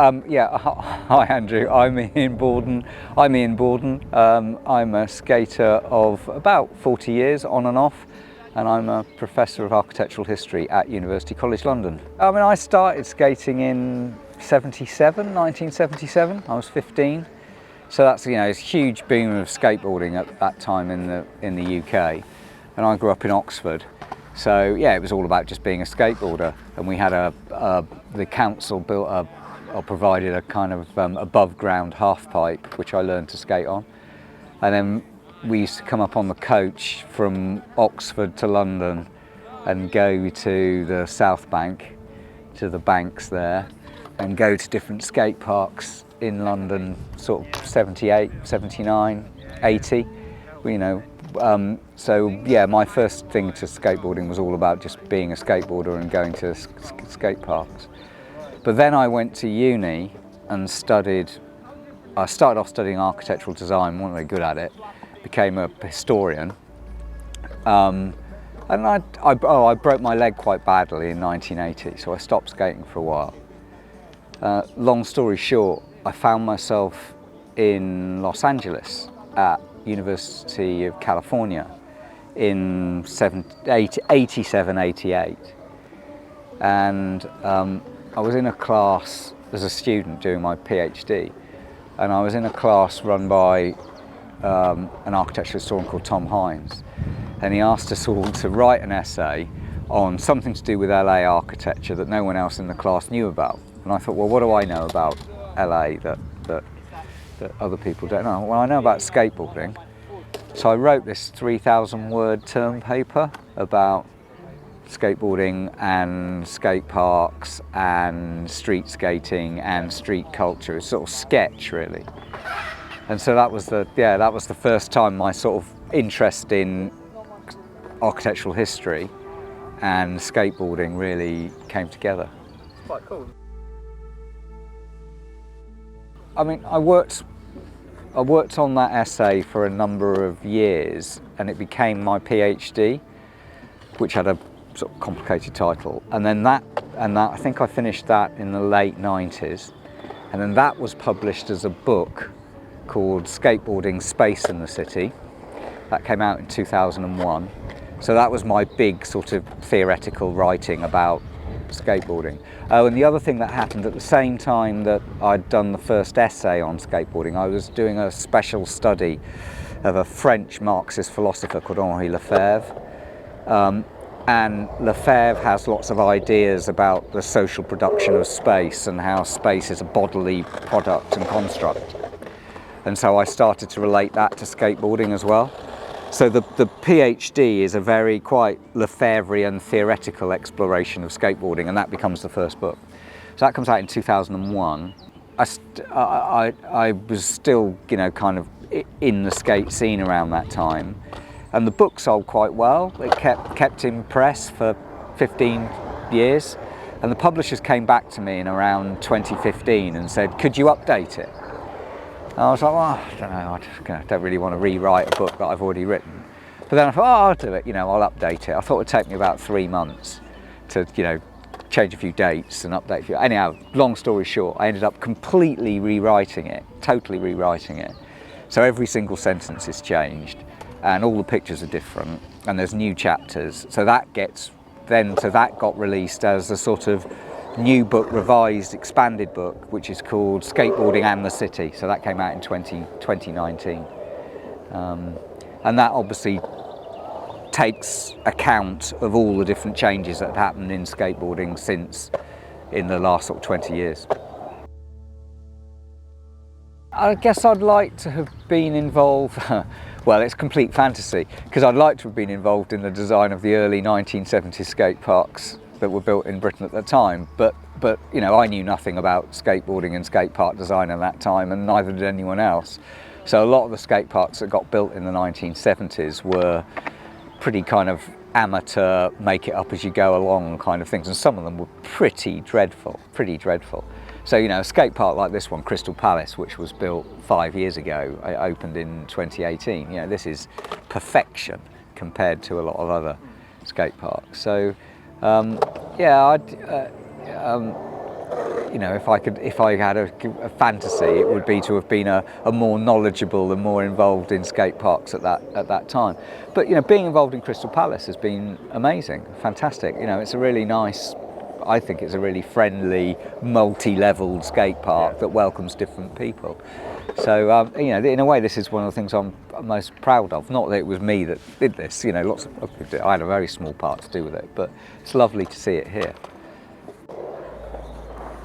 Hi Andrew, I'm Iain Borden. I'm a skater of about 40 years on and off, and I'm a professor of architectural history at University College London. I started skating in 1977, I was 15. So that's, it's a huge boom of skateboarding at that time in the UK. And I grew up in Oxford. So yeah, it was all about just being a skateboarder. And we had the council provided a kind of above ground half pipe, which I learned to skate on. And then we used to come up on the coach from Oxford to London and go to the South Bank, to the banks there, and go to different skate parks in London, sort of 78, 79, 80, so yeah, my first thing to skateboarding was all about just being a skateboarder and going to skate parks. But then I went to uni and I started off studying architectural design, wasn't very good at it, became a historian. And I broke my leg quite badly in 1980, so I stopped skating for a while. Long story short, I found myself in Los Angeles at University of California in 87, 88. And I was in a class as a student doing my PhD, and I was in a class run by an architectural historian called Tom Hines, and he asked us all to write an essay on something to do with LA architecture that no one else in the class knew about. And I thought, well, what do I know about LA that other people don't know? Well, I know about skateboarding. So I wrote this 3,000 word term paper about skateboarding and skate parks and street skating and street culture. It's sort of sketch, really. And so that was the first time my sort of interest in architectural history and skateboarding really came together. It's quite cool. I worked on that essay for a number of years, and it became my PhD, which had a sort of complicated title. And then I think I finished that in the late 90s. And then that was published as a book called Skateboarding, Space and the City. That came out in 2001. So that was my big sort of theoretical writing about skateboarding. Oh, and the other thing that happened at the same time that I'd done the first essay on skateboarding, I was doing a special study of a French Marxist philosopher called Henri Lefebvre. And Lefebvre has lots of ideas about the social production of space and how space is a bodily product and construct. And so I started to relate that to skateboarding as well. So the PhD is a very quite Lefebvrean theoretical exploration of skateboarding, and that becomes the first book. So that comes out in 2001. I was still, kind of in the skate scene around that time, and the book sold quite well. It kept in press for 15 years, and the publishers came back to me in around 2015 and said, "Could you update it?" And I was like, well, I don't know, I don't really want to rewrite a book that I've already written. But then I thought, I'll do it, I'll update it. I thought it would take me about 3 months to, change a few dates and update a few. Anyhow, long story short, I ended up completely rewriting it, totally rewriting it. So every single sentence is changed, and all the pictures are different, and there's new chapters. So that got released as a sort of new book, revised, expanded book, which is called Skateboarding and the City. So that came out in 2019. And that obviously takes account of all the different changes that have happened in skateboarding since in the last sort of 20 years. I guess I'd like to have been involved, well, it's complete fantasy, because I'd like to have been involved in the design of the early 1970s skate parks that were built in Britain at the time, but I knew nothing about skateboarding and skate park design at that time, and neither did anyone else. So a lot of the skate parks that got built in the 1970s were pretty kind of amateur, make it up as you go along kind of things, and some of them were pretty dreadful. So a skate park like this one, Crystal Palace, which was built 5 years ago, it opened in 2018. This is perfection compared to a lot of other skate parks. So you know, if I had a fantasy, it would be to have been a more knowledgeable and more involved in skate parks at that time. But you know, being involved in Crystal Palace has been amazing, fantastic. You know, it's a really nice, I think it's a really friendly, multi-leveled skate park that welcomes different people. So you know, in a way, this is one of the things I'm most proud of. Not that it was me that did this. You know, lots of people did. I had a very small part to do with it, but it's lovely to see it here.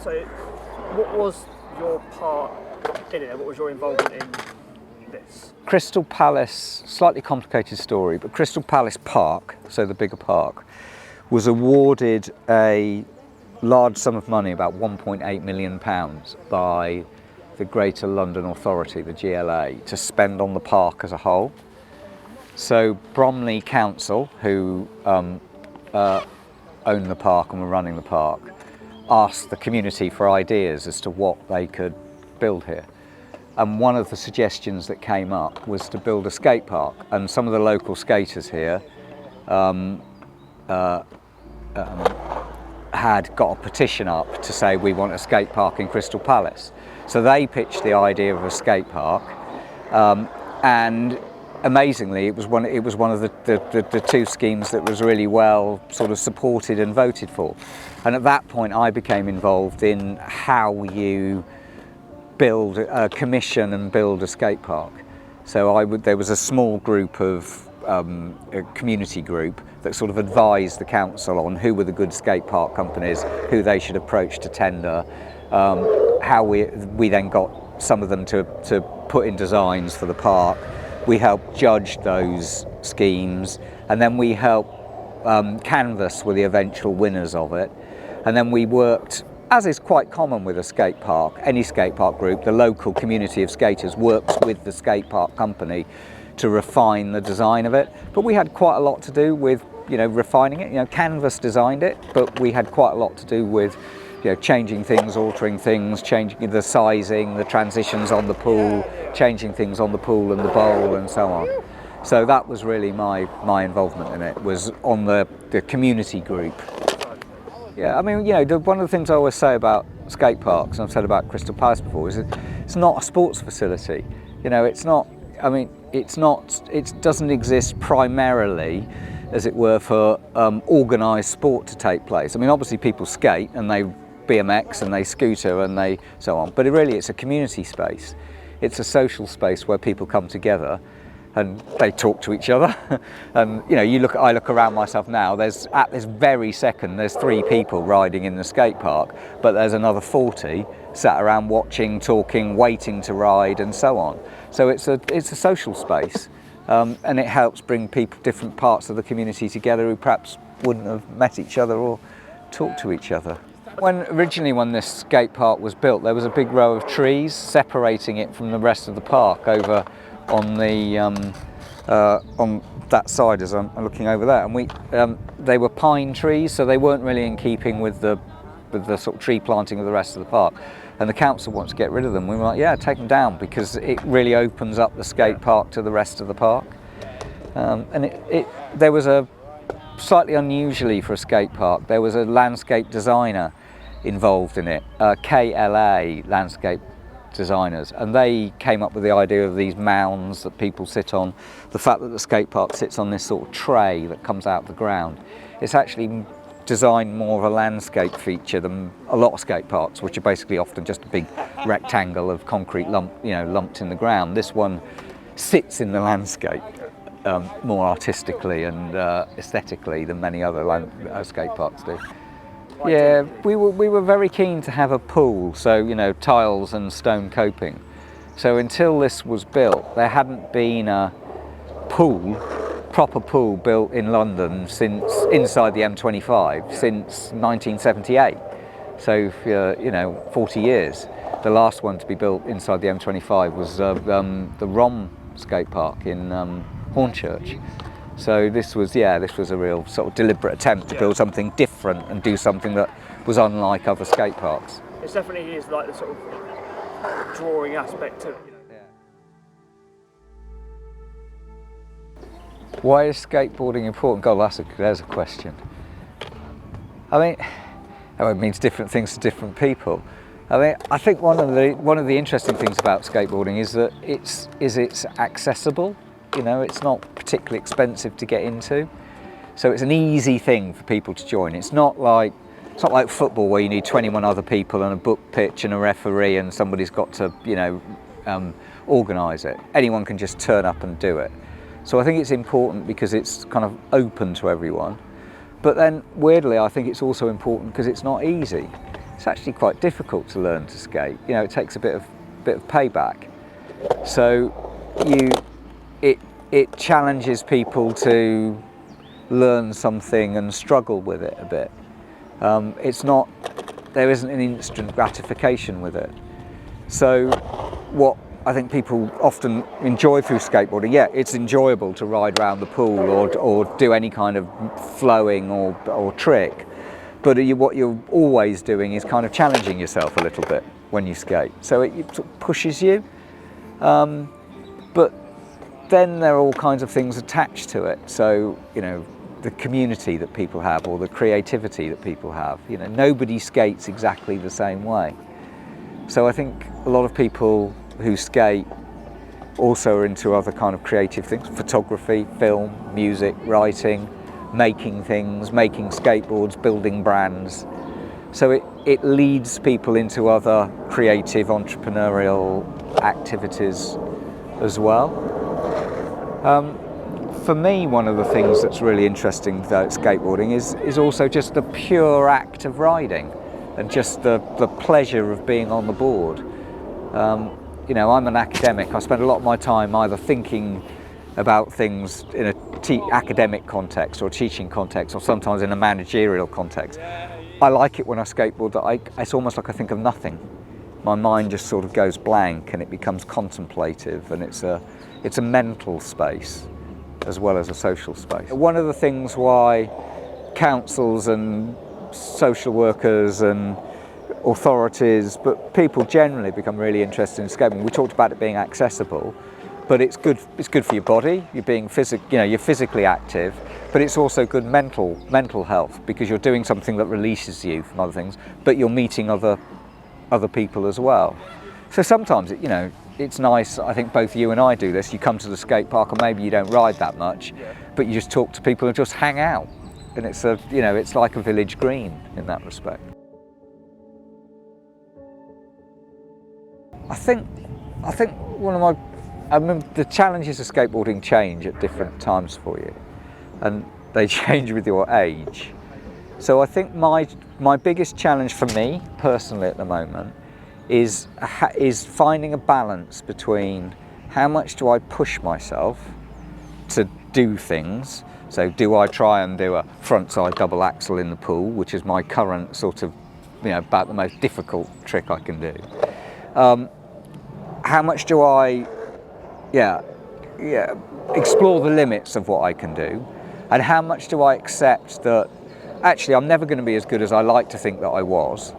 So, what was your part in it? What was your involvement in this? Crystal Palace, slightly complicated story, but Crystal Palace Park, so the bigger park, was awarded a large sum of money, about £1.8 million, by the Greater London Authority, the GLA, to spend on the park as a whole. So Bromley Council, who own the park and were running the park, asked the community for ideas as to what they could build here. And one of the suggestions that came up was to build a skate park. And some of the local skaters here had got a petition up to say, we want a skate park in Crystal Palace. So they pitched the idea of a skate park, and amazingly, it was one of the two schemes that was really well sort of supported and voted for. And at that point, I became involved in how you build, commission and build a skate park. So there was a small group of a community group that sort of advised the council on who were the good skate park companies, who they should approach to tender. How we then got some of them to put in designs for the park. We helped judge those schemes, and then we helped canvass with the eventual winners of it. And then we worked, as is quite common with a skate park, any skate park group, the local community of skaters works with the skate park company to refine the design of it. But we had quite a lot to do with, you know, refining it. You know, Canvas designed it, but we had quite a lot to do with, you know, changing things, altering things, changing the sizing, the transitions on the pool, changing things on the pool and the bowl and so on. So that was really my involvement in it, was on the community group. Yeah, I mean, you know, one of the things I always say about skate parks, and I've said about Crystal Palace before, is it's not a sports facility. You know, it's not, I mean, it doesn't exist primarily, as it were, for organised sport to take place. I mean, obviously people skate and they BMX and they scooter and they so on, but it's a community space. It's a social space where people come together and they talk to each other. And you know, I look around myself now, at this very second, there's 3 people riding in the skate park, but there's another 40 sat around watching, talking, waiting to ride and so on. So it's a social space, and it helps bring people, different parts of the community together who perhaps wouldn't have met each other or talked to each other. Originally when this skate park was built, there was a big row of trees separating it from the rest of the park over on the on that side as I'm looking over there, and they were pine trees, so they weren't really in keeping with the sort of tree planting of the rest of the park. And the council wanted to get rid of them. We were like, yeah, take them down, because it really opens up the skate park to the rest of the park. And there was slightly unusually for a skate park, there was a landscape designer involved in it, KLA landscape designers, and they came up with the idea of these mounds that people sit on, the fact that the skate park sits on this sort of tray that comes out of the ground. It's actually designed more of a landscape feature than a lot of skate parks, which are basically often just a big rectangle of concrete lumped in the ground. This one sits in the landscape more artistically and aesthetically than many other skate parks do. Yeah, we were very keen to have a pool, so you know, tiles and stone coping. So until this was built, there hadn't been a proper pool built in London since inside the M25 since 1978. So you know, 40 years. The last one to be built inside the M25 was the Rom skate park in Hornchurch. So this was a real sort of deliberate attempt to build something different and do something that was unlike other skate parks. It definitely is like the sort of drawing aspect to it. You know. Why is skateboarding important? God, there's a question. I mean, it means different things to different people. I think one of the interesting things about skateboarding is that it's accessible. You know, it's not particularly expensive to get into, so it's an easy thing for people to join. It's not like football where you need 21 other people and a book pitch and a referee and somebody's got to, you know, organise it. Anyone can just turn up and do it. So I think it's important because it's kind of open to everyone. But then weirdly, I think it's also important because it's not easy. It's actually quite difficult to learn to skate. You know, it takes a bit of payback. So it challenges people to learn something and struggle with it a bit. There isn't an instant gratification with it. So what I think people often enjoy through skateboarding, yeah, it's enjoyable to ride around the pool or do any kind of flowing or trick, but what you're always doing is kind of challenging yourself a little bit when you skate. So it sort of pushes you, but then there are all kinds of things attached to it. So, you know, the community that people have or the creativity that people have. You know, nobody skates exactly the same way. So I think a lot of people who skate also are into other kind of creative things: photography, film, music, writing, making things, making skateboards, building brands. So it leads people into other creative entrepreneurial activities as well. For me, one of the things that's really interesting about skateboarding is also just the pure act of riding and just the pleasure of being on the board. You know, I'm an academic. I spend a lot of my time either thinking about things in a academic context or teaching context, or sometimes in a managerial context. I like it when I skateboard that it's almost like I think of nothing. My mind just sort of goes blank and it becomes contemplative, and it's a mental space as well as a social space. One of the things why councils and social workers and authorities, but people generally become really interested in skateboarding. We talked about it being accessible, but it's good for your body. You're being you're physically active, but it's also good mental health because you're doing something that releases you from other things, but you're meeting other people as well. So sometimes it's nice. I think both you and I do this. You come to the skate park and maybe you don't ride that much, but you just talk to people and just hang out. And it's it's like a village green in that respect. I think I mean, the challenges of skateboarding change at different times for you, and they change with your age. So I think my biggest challenge for me personally at the moment is finding a balance between how much do I push myself to do things. So do I try and do a frontside double axel in the pool, which is my current sort of, about the most difficult trick I can do. How much do I, explore the limits of what I can do, and how much do I accept that actually I'm never going to be as good as I like to think that I was.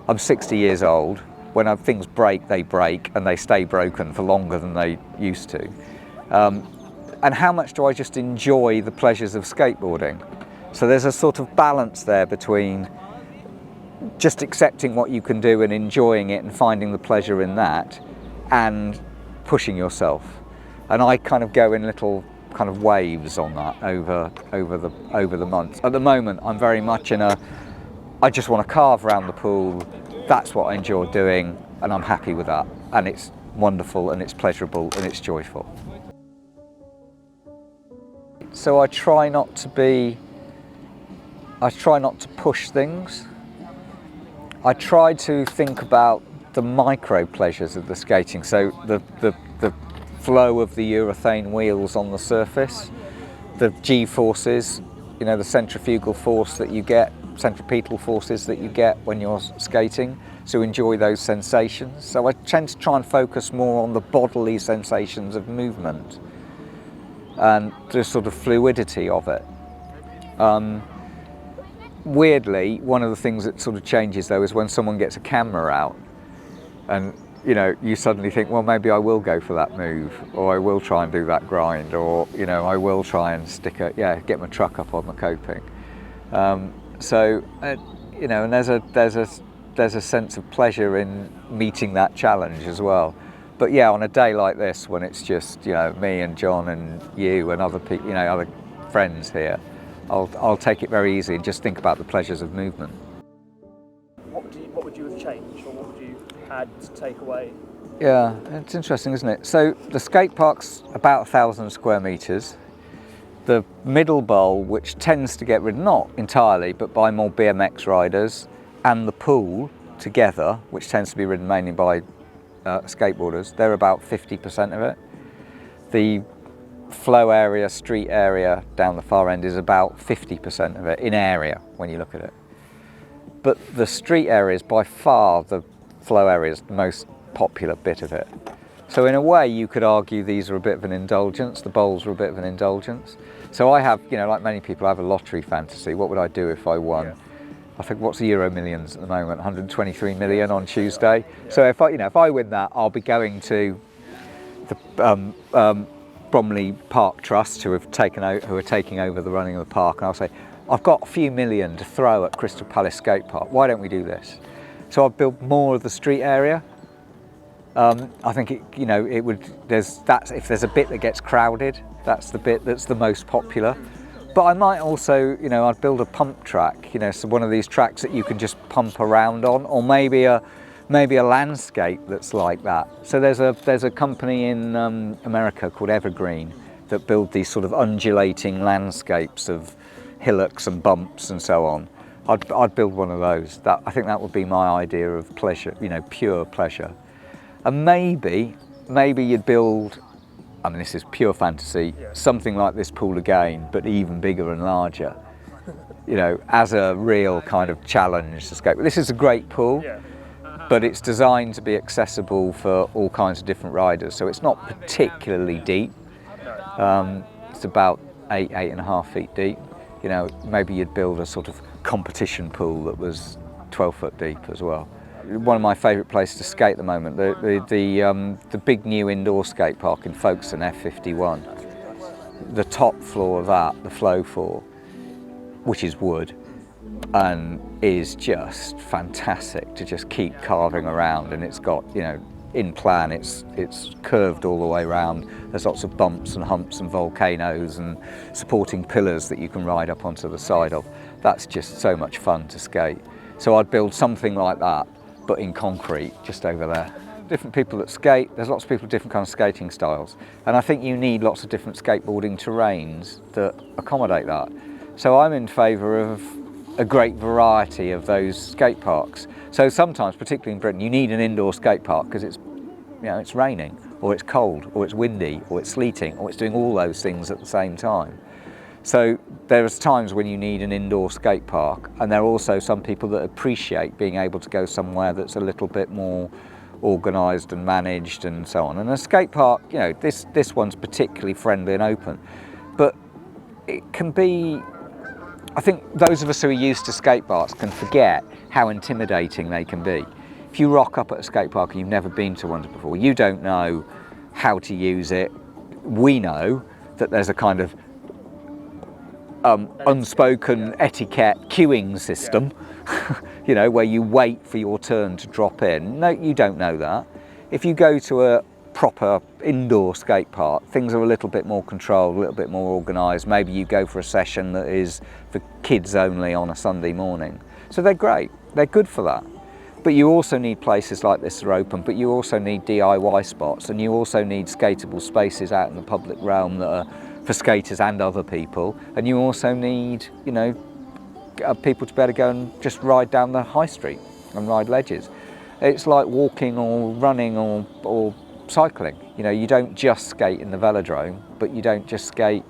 I'm 60 years old. When things break, they break, and they stay broken for longer than they used to. And how much do I just enjoy the pleasures of skateboarding? So there's a sort of balance there between just accepting what you can do and enjoying it and finding the pleasure in that, and pushing yourself. And I kind of go in little kind of waves on that over the months. At the moment, I'm very much I just want to carve around the pool. That's what I enjoy doing, and I'm happy with that. And it's wonderful, and it's pleasurable, and it's joyful. So I try not to push things. I try to think about the micro pleasures of the skating. So the flow of the urethane wheels on the surface, the G-forces, the centrifugal force that you get, centripetal forces that you get when you're skating, so enjoy those sensations. So I tend to try and focus more on the bodily sensations of movement and the sort of fluidity of it. Weirdly, one of the things that sort of changes though is when someone gets a camera out and you suddenly think, well, maybe I will go for that move, or I will try and do that grind, or I will try and get my truck up on the coping. So you know, and there's a sense of pleasure in meeting that challenge as well. But yeah, on a day like this, when it's just, you know, me and John and you and other people, you know, other friends here, I'll take it very easy and just think about the pleasures of movement. What would you have changed, or what would you add to take away? Yeah, it's interesting, isn't it? So the skate park's about 1,000 square metres. The middle bowl, which tends to get ridden, not entirely, but by more BMX riders, and the pool together, which tends to be ridden mainly by skateboarders, they're about 50% of it. The flow area, street area down the far end is about 50% of it in area when you look at it. But the street area is by far the flow area is the most popular bit of it. So in a way you could argue these are a bit of an indulgence, the bowls are a bit of an indulgence. So I have, you know, like many people, I have a lottery fantasy. What would I do if I won? Yeah. I think, what's the Euro Millions at the moment? 123 million on Tuesday. So if I win that, I'll be going to the Bromley Park Trust, who are taking over the running of the park, and I'll say, I've got a few million to throw at Crystal Palace Skate Park. Why don't we do this? So I've built more of the street area. I think if there's a bit that gets crowded, that's the bit that's the most popular. But I might also, you know, I'd build a pump track, you know, so one of these tracks that you can just pump around on, or maybe a landscape that's like that. So there's a company in America called Evergreen that build these sort of undulating landscapes of hillocks and bumps and so on. I'd build one of those. I think that would be my idea of pleasure, you know, pure pleasure. And maybe you'd build, I mean, this is pure fantasy, something like this pool again, but even bigger and larger, you know, as a real kind of challenge to skate. This is a great pool, but it's designed to be accessible for all kinds of different riders. So it's not particularly deep. It's about 8.5 feet deep. You know, maybe you'd build a sort of competition pool that was 12 foot deep as well. One of my favourite places to skate at the moment, the big new indoor skate park in Folkestone, F51. The top floor of that, the flow floor, which is wood, and is just fantastic to just keep carving around. And it's got, you know, in plan, it's curved all the way around. There's lots of bumps and humps and volcanoes and supporting pillars that you can ride up onto the side of. That's just so much fun to skate. So I'd build something like that, but in concrete, just over there. Different people that skate, there's lots of people with different kinds of skating styles. And I think you need lots of different skateboarding terrains that accommodate that. So I'm in favour of a great variety of those skate parks. So sometimes, particularly in Britain, you need an indoor skate park because it's, you know, it's raining, or it's cold, or it's windy, or it's sleeting, or it's doing all those things at the same time. So there's times when you need an indoor skate park, and there are also some people that appreciate being able to go somewhere that's a little bit more organised and managed and so on. And a skate park, you know, this one's particularly friendly and open, but it can be, I think those of us who are used to skate parks can forget how intimidating they can be. If you rock up at a skate park and you've never been to one before, you don't know how to use it. We know that there's a kind of unspoken etiquette queuing system, you know, where you wait for your turn to drop in. No, you don't know that. If you go to a proper indoor skate park, things are a little bit more controlled, a little bit more organised. Maybe you go for a session that is for kids only on a Sunday morning. So they're great, they're good for that. But you also need places like this that are open, but you also need DIY spots, and you also need skatable spaces out in the public realm that are for skaters and other people. And you also need, you know, people to be able to go and just ride down the high street and ride ledges. It's like walking or running or cycling. You know, you don't just skate in the velodrome, but you don't just skate,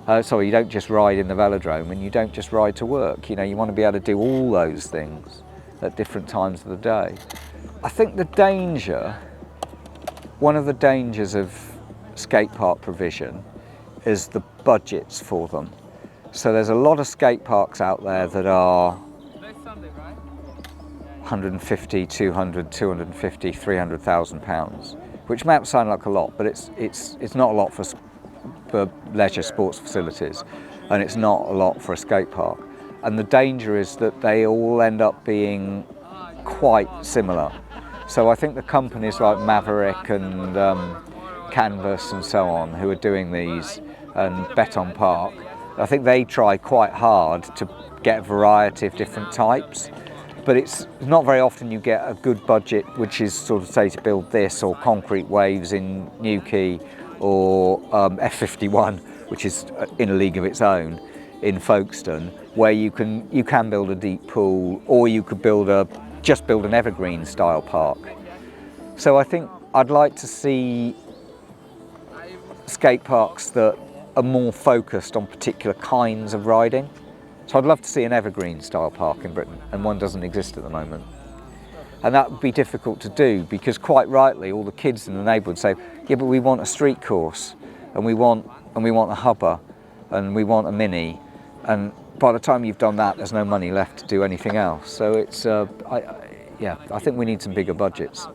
you don't just ride in the velodrome, and you don't just ride to work. You know, you want to be able to do all those things at different times of the day. I think the danger, one of the dangers of skate park provision is the budgets for them. So there's a lot of skate parks out there that are 150, 200, 250, 300,000 pounds, which might sound like a lot, but it's not a lot for leisure sports facilities, and it's not a lot for a skate park. and the danger is that they all end up being quite similar. So I think the companies like Maverick and Canvas and so on, who are doing these, and Beton Park, I think they try quite hard to get a variety of different types, but it's not very often you get a good budget which is sort of, say, to build this, or Concrete Waves in Newquay, or F51, which is in a league of its own in Folkestone, where you can build a deep pool, or you could just build an evergreen style park. So I think I'd like to see skate parks that are more focused on particular kinds of riding. So I'd love to see an evergreen style park in Britain, and one doesn't exist at the moment. And that would be difficult to do, because quite rightly all the kids in the neighbourhood say, yeah, but we want a street course, and we want a hubber, and we want a mini, and by the time you've done that, there's no money left to do anything else. So it's, I think we need some bigger budgets.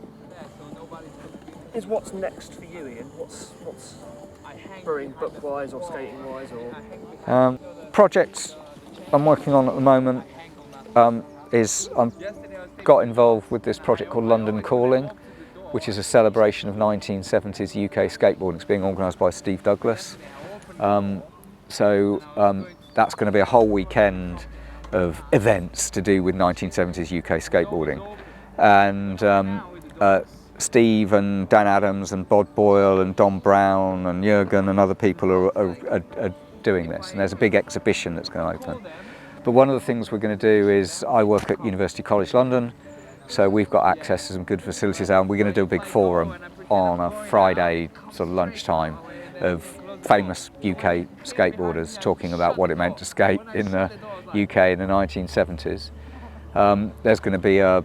What's next for you, Iain? What's brewing book-wise or skating-wise? Or Projects I'm working on at the moment is I'm got involved with this project called London Calling, which is a celebration of 1970s UK skateboarding. It's being organised by Steve Douglas. That's going to be a whole weekend of events to do with 1970s UK skateboarding. And Steve and Dan Adams and Bod Boyle and Don Brown and Jürgen and other people are doing this. And there's a big exhibition that's going to open. But one of the things we're going to do is, I work at University College London, so we've got access to some good facilities there, and we're going to do a big forum on a Friday sort of lunchtime of famous UK skateboarders talking about what it meant to skate in the UK in the 1970s. There's going to be a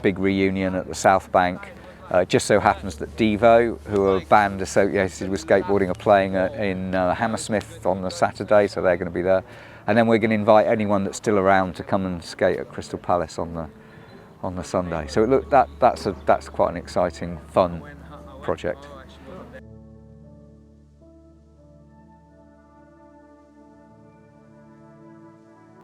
big reunion at the South Bank. It just so happens that Devo, who are a band associated with skateboarding, are playing in Hammersmith on the Saturday, so they're going to be there. And then we're going to invite anyone that's still around to come and skate at Crystal Palace on the Sunday. So that's quite an exciting, fun project.